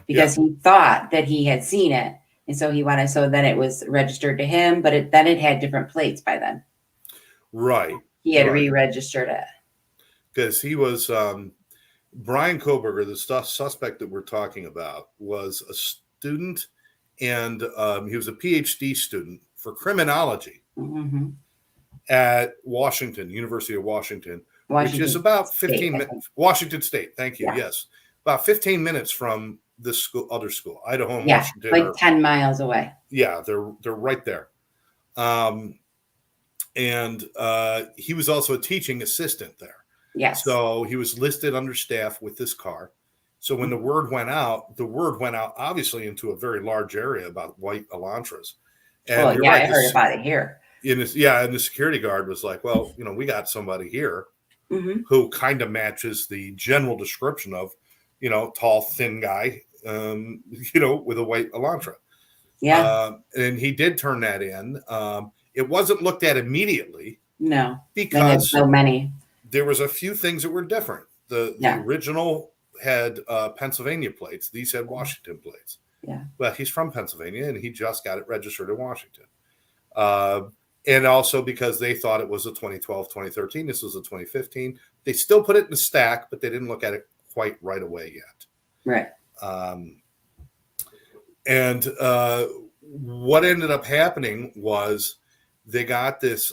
because he thought that he had seen it. And so then it was registered to him, but then it had different plates by then. Right. He had re-registered it. Because he was, Brian Koberger, the suspect that we're talking about, was a student, and he was a PhD student for criminology at University of Washington, which is about 15 minutes. Washington State, thank you. Yeah. Yes. About 15 minutes from this other school, Idaho and Washington. Like 10 miles away. Yeah, they're right there. And he was also a teaching assistant there. Yes. So he was listed under staff with this car. So when the word went out obviously into a very large area about white Elantras. And I heard about it here. And the security guard was like, well, we got somebody here who kind of matches the general description of, tall, thin guy, with a white Elantra. Yeah. And he did turn that in. It wasn't looked at immediately. No. Because so many. There was a few things that were different. The original had Pennsylvania plates. These had Washington plates. Yeah. But he's from Pennsylvania, and he just got it registered in Washington. And also because they thought it was a 2012, 2013. This was a 2015. They still put it in the stack, but they didn't look at it quite right away yet. Right. And what ended up happening was they got this.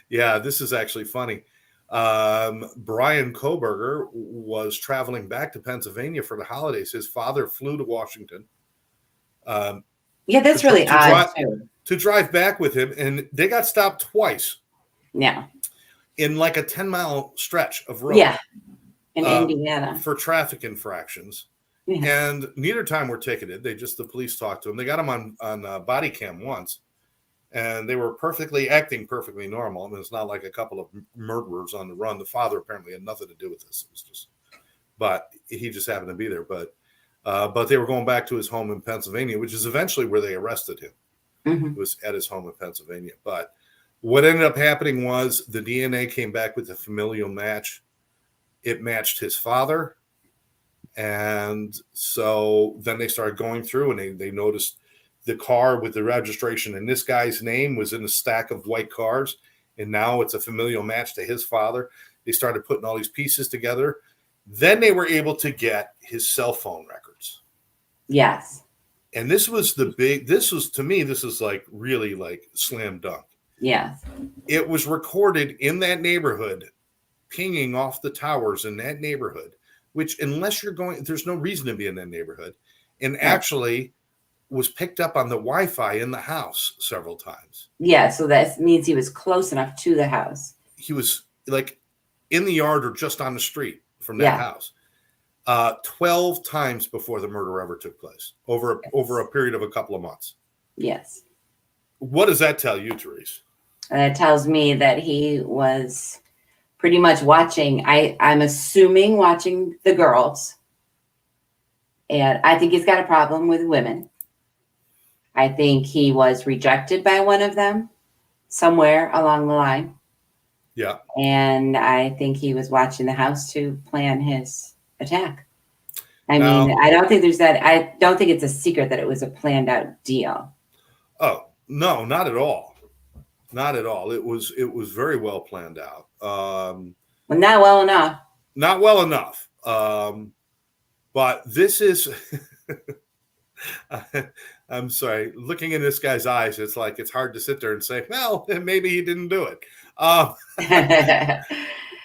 This is actually funny. Brian Koberger was traveling back to Pennsylvania for the holidays. His father flew to Washington. That's really odd too. To drive back with him, and they got stopped twice. Yeah. In like a 10-mile stretch of road. Yeah. In Indiana. For traffic infractions. Yeah. And neither time were ticketed. The police talked to them. They got them on body cam once. And they were acting perfectly normal. I mean, it's not like a couple of murderers on the run. The father apparently had nothing to do with this. It was but he just happened to be there. But they were going back to his home in Pennsylvania, which is eventually where they arrested him. It was at his home in Pennsylvania. But what ended up happening was the DNA came back with a familial match. It matched his father. And so then they started going through, and they noticed the car with the registration in this guy's name was in a stack of white cars. And now it's a familial match to his father. They started putting all these pieces together. Then they were able to get his cell phone records. Yes. And this was to me, this is like really like slam dunk. Yes. It was recorded in that neighborhood, pinging off the towers in that neighborhood, which unless you're going, there's no reason to be in that neighborhood. And actually was picked up on the Wi-Fi in the house several times. Yeah. So that means he was close enough to the house. He was like in the yard or just on the street from that house. 12 times before the murder ever took place over a period of a couple of months. Yes. What does that tell you, Therese? It tells me that he was pretty much watching, I'm assuming watching the girls. And I think he's got a problem with women. I think he was rejected by one of them somewhere along the line. Yeah. And I think he was watching the house to plan his attack. I Now- mean, I don't think it's a secret that it was a planned out deal. Oh, no, not at all. Not at all. It was very well planned out. Well, not well enough. Not well enough. But this is, I'm sorry, looking in this guy's eyes, it's like it's hard to sit there and say, well, maybe he didn't do it.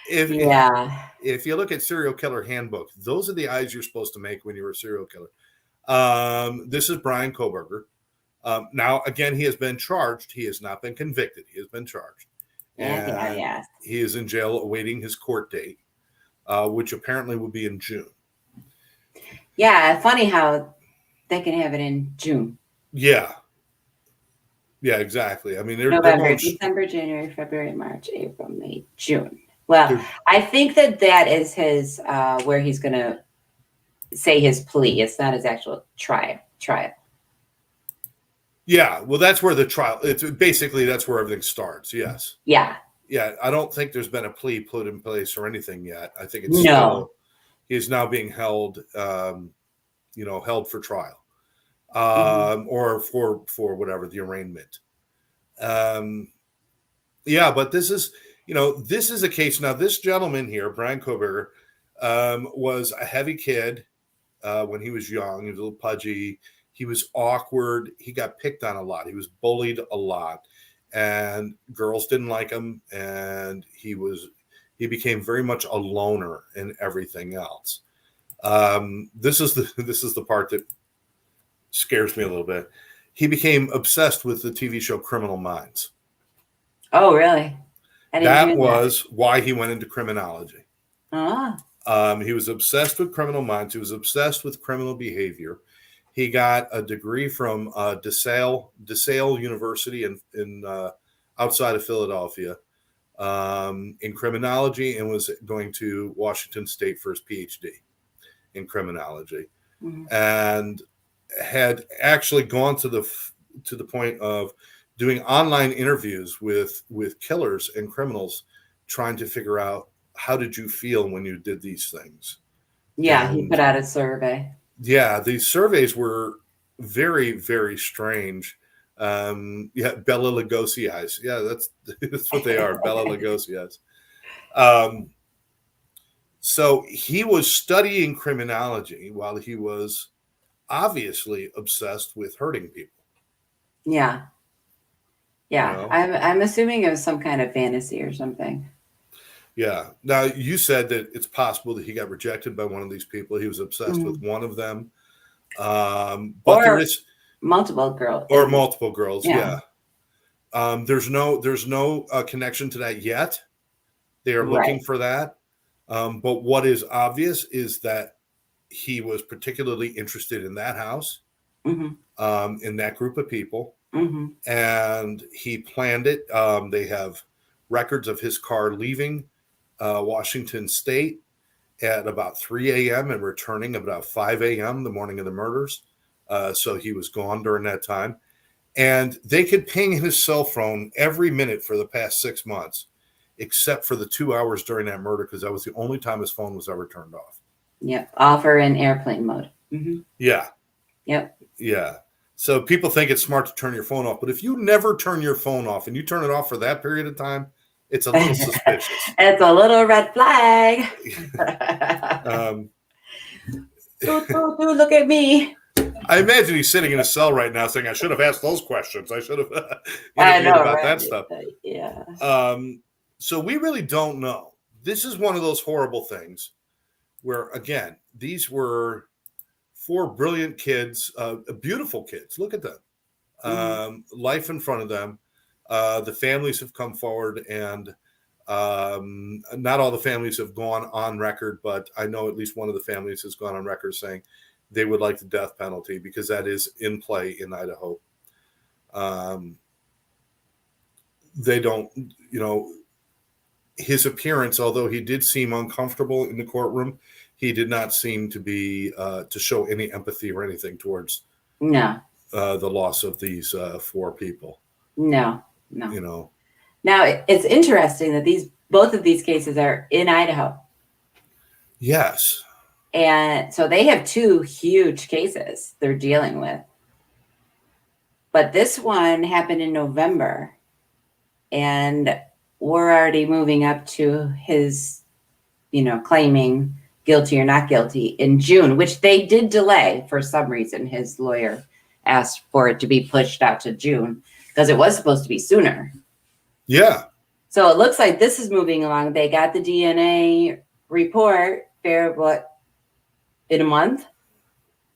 If you look at serial killer handbook, those are the eyes you're supposed to make when you're a serial killer. This is Bryan Kohberger. Now, again, he has been charged. He has not been convicted. He has been charged. Yeah. He is in jail awaiting his court date, which apparently will be in June. Yeah, funny how they can have it in June. Yeah. Yeah, exactly. I mean, November, December, January, February, March, April, May, June. Well, I think that is his, where he's going to say his plea. It's not his actual trial. Yeah, well, that's where the trial. It's basically that's where everything starts. Yes. Yeah. Yeah, I don't think there's been a plea put in place or anything yet. I think it's still, he's now being held, held for trial, or for whatever the arraignment. Yeah, but this is a case. Now, this gentleman here, Bryan Kohberger, was a heavy kid when he was young. He was a little pudgy. He was awkward. He got picked on a lot. He was bullied a lot, and girls didn't like him. And he became very much a loner and everything else. This is the part that scares me a little bit. He became obsessed with the TV show Criminal Minds. Oh, really? That was why he went into criminology. Ah. He was obsessed with Criminal Minds. He was obsessed with criminal behavior. He got a degree from DeSale University in outside of Philadelphia in criminology, and was going to Washington State for his PhD in criminology, and had actually gone to the point of doing online interviews with killers and criminals, trying to figure out how did you feel when you did these things. Yeah, he put out a survey. Yeah, these surveys were very, very strange. Bella Lugosi eyes. Yeah, that's what they are, Bella Lugosi eyes. So he was studying criminology while he was obviously obsessed with hurting people. Yeah. Yeah, I'm assuming it was some kind of fantasy or something. Yeah. Now, you said that it's possible that he got rejected by one of these people. He was obsessed with one of them. But there is multiple girls. Or multiple girls, yeah. There's no connection to that yet. They are looking for that. But what is obvious is that he was particularly interested in that house, in that group of people. And he planned it. They have records of his car leaving Washington State at about 3 a.m. and returning about 5 a.m. the morning of the murders. So he was gone during that time. And they could ping his cell phone every minute for the past 6 months, except for the 2 hours during that murder, because that was the only time his phone was ever turned off. Yep. Off or in airplane mode. Yeah. Yep. Yeah. So people think it's smart to turn your phone off, but if you never turn your phone off and you turn it off for that period of time, it's a little suspicious. It's a little red flag. Look at me. I imagine he's sitting in a cell right now saying, I should have asked those questions. I should have interviewed about that stuff. Yeah. So we really don't know. This is one of those horrible things where, again, these were 4 brilliant kids, beautiful kids. Look at them. Life in front of them. The families have come forward, and not all the families have gone on record, but I know at least one of the families has gone on record saying they would like the death penalty because that is in play in Idaho. they don't, his appearance, although he did seem uncomfortable in the courtroom, he did not seem to be to show any empathy or anything towards No, the loss of these 4 people. no. Now it's interesting that both of these cases are in Idaho. Yes. And so they have 2 huge cases they're dealing with. But this one happened in November, and we're already moving up to his, claiming guilty or not guilty in June, which they did delay for some reason. His lawyer asked for it to be pushed out to June because it was supposed to be sooner. Yeah. So it looks like this is moving along. They got the DNA report in a month?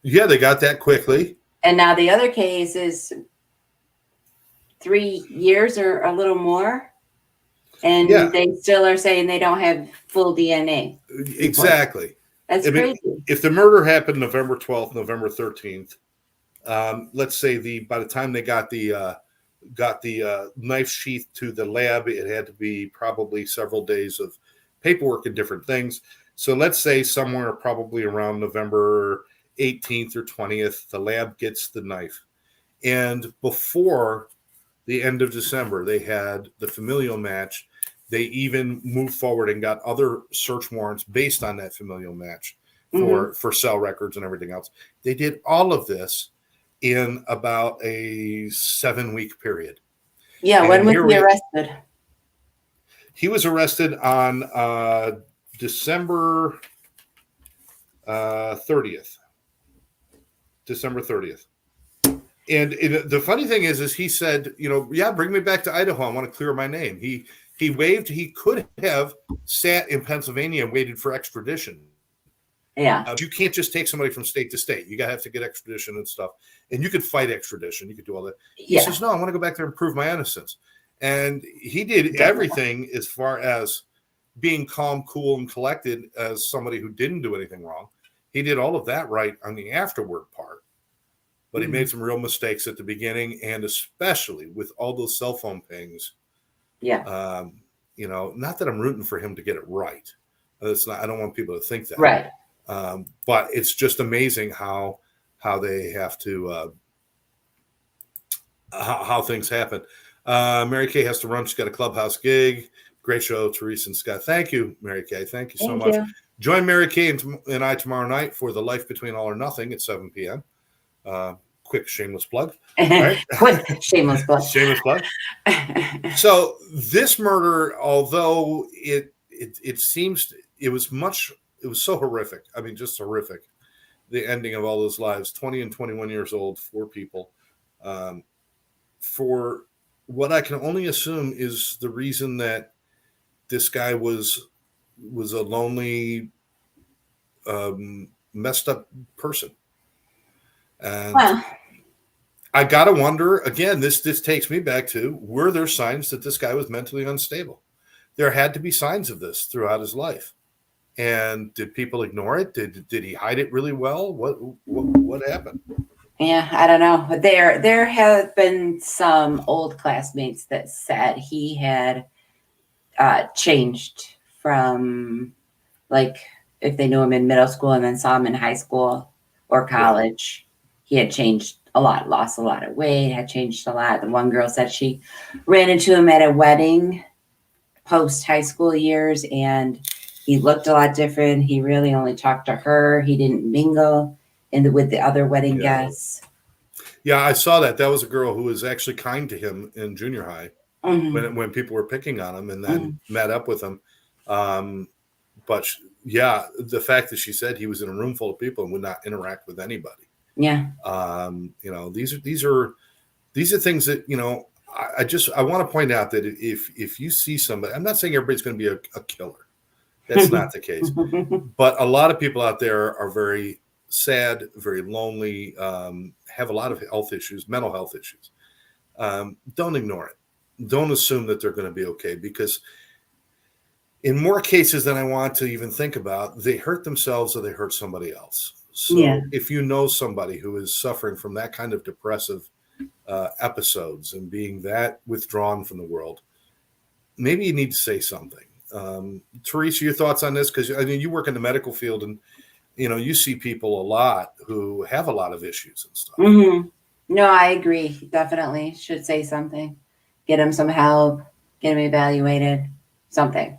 Yeah, they got that quickly. And now the other case is 3 years or a little more. And they still are saying they don't have full DNA. Exactly. That's crazy. If the murder happened November 12th, November 13th, let's say by the time they got the knife sheath to the lab, it had to be probably several days of paperwork and different things. So let's say somewhere probably around November 18th or 20th, the lab gets the knife. And before the end of December, they had the familial match. They even moved forward and got other search warrants based on that familial match for cell records and everything else. They did all of this in about a 7-week period. Yeah, when was he arrested? He was arrested on December 30th. December 30th. And the funny thing is he said, bring me back to Idaho. I want to clear my name. He waived. He could have sat in Pennsylvania and waited for extradition. Yeah. You can't just take somebody from state to state. You have to get extradition and stuff. And you could fight extradition. You could do all that. He says, no, I want to go back there and prove my innocence. And he did everything as far as being calm, cool, and collected as somebody who didn't do anything wrong. He did all of that right on the afterward part. But he made some real mistakes at the beginning, and especially with all those cell phone pings. Yeah. Not that I'm rooting for him to get it right. It's not. I don't want people to think that. Right. But it's just amazing how they have to how things happen. Mary Kay has to run. She's got a clubhouse gig. Great show, Therese and Scott. Thank you, Mary Kay. Thank you so much. Join Mary Kay and I tomorrow night for The Life Between All or Nothing at 7 p.m. Quick shameless plug. Right? Quick shameless plug. Shameless plug. So this murder, although it seems it was so horrific. I mean, just horrific. The ending of all those lives, 20 and 21 years old, 4 people. For what I can only assume is the reason that this guy was a lonely, messed up person. And I gotta wonder again. This takes me back to: were there signs that this guy was mentally unstable? There had to be signs of this throughout his life. And did people ignore it? Did he hide it really well? What happened? Yeah, I don't know. There have been some old classmates that said he had changed from, like, if they knew him in middle school and then saw him in high school or college. He had changed a lot, lost a lot of weight, had changed a lot. The one girl said she ran into him at a wedding post high school years, and he looked a lot different. He really only talked to her. He didn't mingle with the other wedding guests. Yeah, I saw that. That was a girl who was actually kind to him in junior high when people were picking on him, and then met up with him. But the fact that she said he was in a room full of people and would not interact with anybody. Yeah. These are things that, I want to point out that if you see somebody, I'm not saying everybody's going to be a killer. That's not the case. But a lot of people out there are very sad, very lonely, have a lot of health issues, mental health issues. Don't ignore it. Don't assume that they're going to be okay, because in more cases than I want to even think about, they hurt themselves or they hurt somebody else. So if you know somebody who is suffering from that kind of depressive episodes and being that withdrawn from the world, maybe you need to say something. Teresa, your thoughts on this? Because I mean, you work in the medical field, and you see people a lot who have a lot of issues and stuff. Mm-hmm. No, I agree. Definitely should say something. Get them some help. Get them evaluated. Something.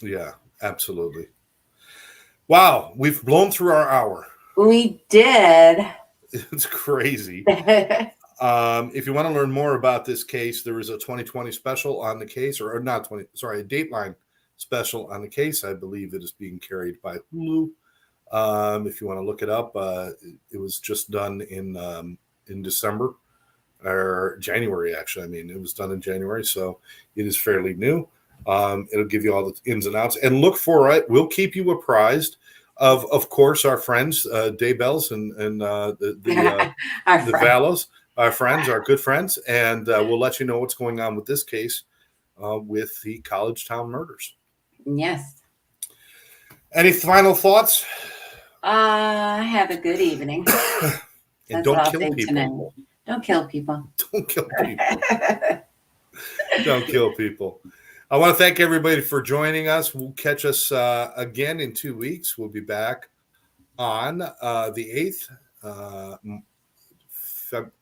Yeah, absolutely. Wow, we've blown through our hour. We did. It's crazy. If you want to learn more about this case, there is a 2020 special on the case, or not 20, sorry, a Dateline special on the case. I believe it is being carried by Hulu. If you want to look it up, it was just done in December or January, actually. I mean, it was done in January, so it is fairly new. It'll give you all the ins and outs, and look for it. We'll keep you apprised of course, our friends, Daybells and the Vallows, our friends, our good friends, and we'll let you know what's going on with this case with the College Town murders. Yes. Any final thoughts? Have a good evening. And don't kill people. Tonight. Don't kill people. Don't kill people. Don't kill people. I want to thank everybody for joining us. We'll catch us again in 2 weeks. We'll be back on the 8th.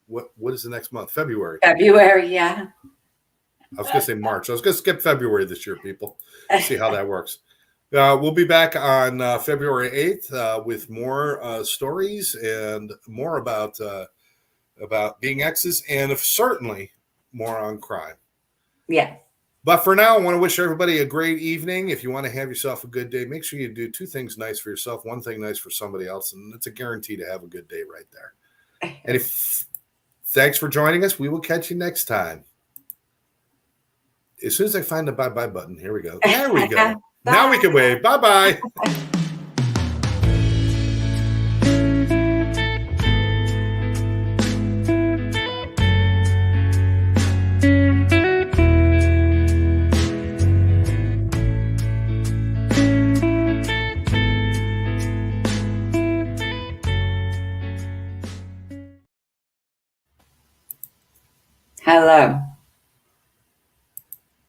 What is the next month? February. February, yeah. I was going to say March. I was going to skip February this year, people. See how that works. We'll be back on February 8th with more stories and more about being exes, and certainly more on crime. Yeah. But for now, I want to wish everybody a great evening. If you want to have yourself a good day, make sure you do 2 things nice for yourself, 1 thing nice for somebody else, and it's a guarantee to have a good day right there. And thanks for joining us. We will catch you next time. As soon as I find the bye-bye button, here we go. There we go. Now we can wave. Bye-bye. Hello.